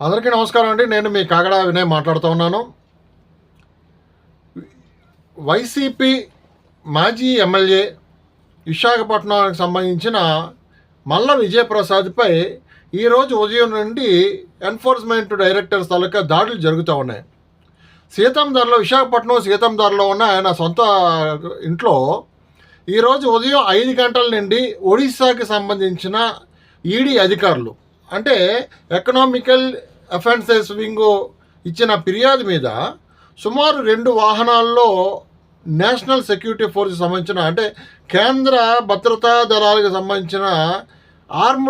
అందరికీ నమస్కారం అండి. నేను మీ కాగడ వినయ్ మాట్లాడుతూ ఉన్నాను. వైసీపీ మాజీ ఎమ్మెల్యే విశాఖపట్నానికి సంబంధించిన మల్ల విజయప్రసాద్పై ఈరోజు ఉదయం నుండి ఎన్ఫోర్స్మెంట్ డైరెక్టర్స్ తాలూకా దాడులు జరుగుతూ ఉన్నాయి. విశాఖపట్నం సీతందార్లో ఉన్న ఆయన సొంత ఇంట్లో ఈరోజు ఉదయం 5 గంటల నుండి ఒడిశాకి సంబంధించిన ఈడీ అధికారులు, అంటే ఎకనామికల్ అఫెన్సెస్ వింగ్ ఇచ్చిన ఫిర్యాదు మీద సుమారు 2 వాహనాల్లో నేషనల్ సెక్యూరిటీ ఫోర్స్కి సంబంధించిన, అంటే కేంద్ర భద్రతా దళాలకు సంబంధించిన ఆర్మ్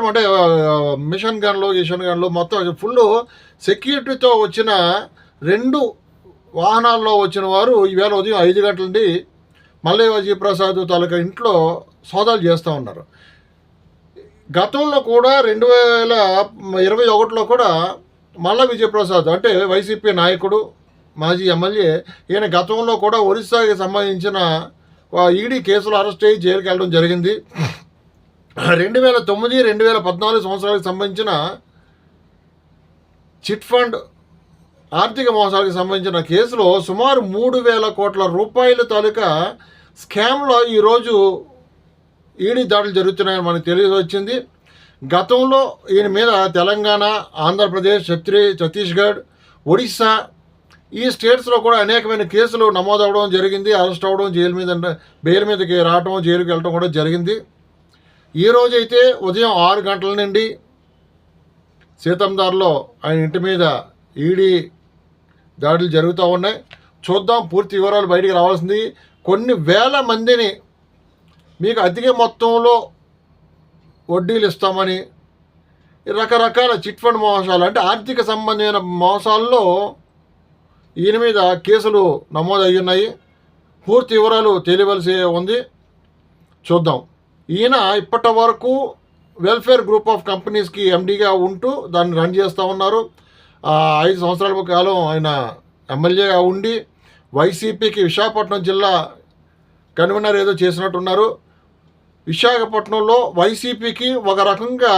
అంటే మిషన్ గన్లు మొత్తం ఫుల్ సెక్యూరిటీతో వచ్చిన 2 వాహనాల్లో వచ్చిన వారు ఈవేళ ఉదయం 5 గంటల నుండి మల్ల విజయప్రసాద్ తాలూకా ఇంట్లో సోదాలు చేస్తూ ఉన్నారు. గతంలో కూడా 2021లో కూడా మల్ల విజయప్రసాద్, అంటే వైసీపీ నాయకుడు మాజీ ఎమ్మెల్యే, ఈయన గతంలో కూడా ఒరిస్సాకి సంబంధించిన ఈడీ కేసులు అరెస్ట్ అయ్యి జైలుకి వెళ్ళడం జరిగింది. 2009, 2014 సంవత్సరాలకు సంబంధించిన చిట్ ఫండ్ ఆర్థిక మోసాలకు సంబంధించిన కేసులో సుమారు 3,000 కోట్ల రూపాయల తాలూకా స్కామ్లో ఈరోజు ఈడీ దాడులు జరుగుతున్నాయని మనకు తెలియవచ్చింది. గతంలో ఈయన మీద తెలంగాణ, ఆంధ్రప్రదేశ్, ఛత్తీస్గఢ్, ఒడిశా ఈ స్టేట్స్లో కూడా అనేకమైన కేసులు నమోదవడం జరిగింది. అరెస్ట్ అవ్వడం, బెయిల్ మీదకి రావడం, జైలుకి వెళ్ళడం కూడా జరిగింది. ఈరోజు అయితే ఉదయం 6 గంటల నుండి సీతందార్లో ఆయన ఇంటి మీద ఈడీ దాడులు జరుగుతూ ఉన్నాయి. చూద్దాం, పూర్తి వివరాలు బయటికి రావాల్సింది. కొన్ని వేల మందిని మీకు అధిక మొత్తంలో వడ్డీలు ఇస్తామని, రకరకాల చిట్ ఫండ్ మోసాలు, అంటే ఆర్థిక సంబంధమైన మోసాల్లో ఈయన మీద కేసులు నమోదయ్యి ఉన్నాయి. పూర్తి వివరాలు తెలియవలసి ఉంది. చూద్దాం. ఈయన ఇప్పటి వరకు వెల్ఫేర్ గ్రూప్ ఆఫ్ కంపెనీస్కి ఎండీగా ఉంటూ దాన్ని రన్ చేస్తూ ఉన్నారు. 5 సంవత్సరాల కాలం ఆయన ఎమ్మెల్యేగా ఉండి వైసీపీకి విశాఖపట్నం జిల్లా కన్వీనర్ ఏదో చేసినట్టున్నారు. విశాఖపట్నంలో వైసీపీకి ఒక రకంగా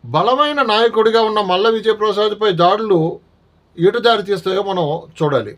బలమైన నాయకుడిగా ఉన్న మల్ల విజయప్రసాద్పై దాడులు ఎటు దారి తీస్తాయో మనం చూడాలి.